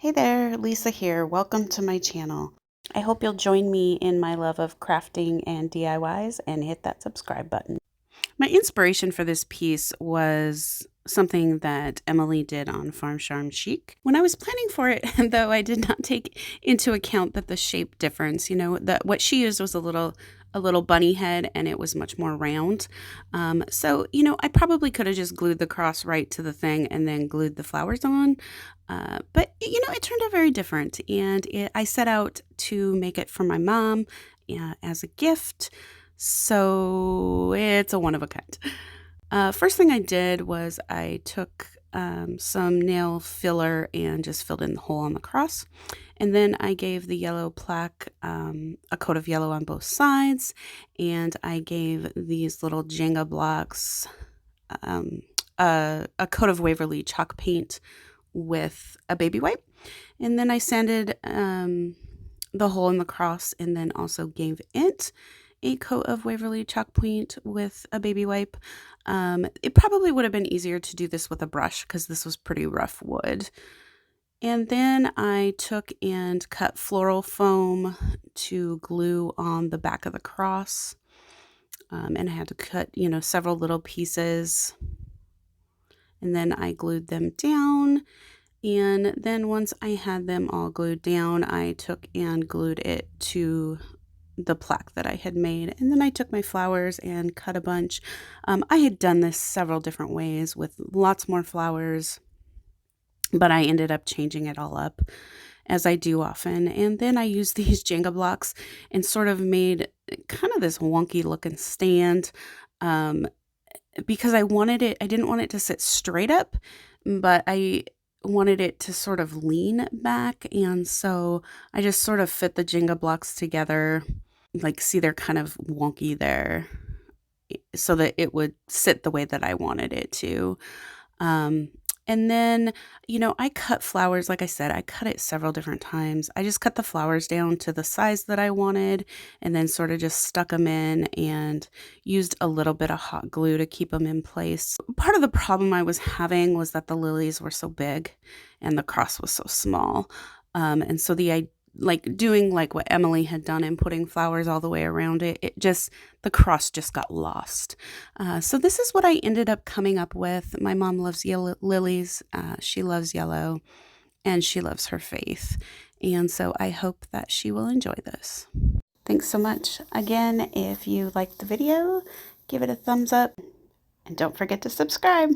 Hey there, Lisa here. Welcome to my channel. I hope you'll join me in my love of crafting and DIYs and hit that subscribe button. My inspiration for this piece was something that Emily did on Farm Charm Chic. When I was planning for it, though, I did not take into account that the shape difference, that what she used was a little bunny head and it was much more round. So, I probably could have just glued the cross right to the thing and then glued the flowers on. But, it turned out very different. And I set out to make it for my mom as a gift. So it's a one of a kind. First thing I did was I took some nail filler and just filled in the hole on the cross. And then I gave the yellow plaque a coat of yellow on both sides. And I gave these little Jenga blocks a coat of Waverly chalk paint with a baby wipe. And then I sanded the hole in the cross and then also gave it a coat of Waverly chalk paint with a baby wipe. It probably would have been easier to do this with a brush because this was pretty rough wood. And then I took and cut floral foam to glue on the back of the cross. And I had to cut, several little pieces. And then I glued them down. And then once I had them all glued down, I took and glued it to the plaque that I had made. And then I took my flowers and cut a bunch. I had done this several different ways with lots more flowers, but I ended up changing it all up as I do often. And then I used these Jenga blocks and sort of made kind of this wonky looking stand because I didn't want it to sit straight up, but I wanted it to sort of lean back. And so I just sort of fit the Jenga blocks together. Like, see, they're kind of wonky there so that it would sit the way that I wanted it to. And then, I cut flowers. Like I said, I cut it several different times. I just cut the flowers down to the size that I wanted and then sort of just stuck them in and used a little bit of hot glue to keep them in place. Part of the problem I was having was that the lilies were so big and the cross was so small. And so doing like what Emily had done and putting flowers all the way around it, the cross just got lost. So this is what I ended up coming up with. My mom loves yellow lilies. She loves yellow and she loves her faith. And so I hope that she will enjoy this. Thanks so much. Again, if you liked the video, give it a thumbs up and don't forget to subscribe.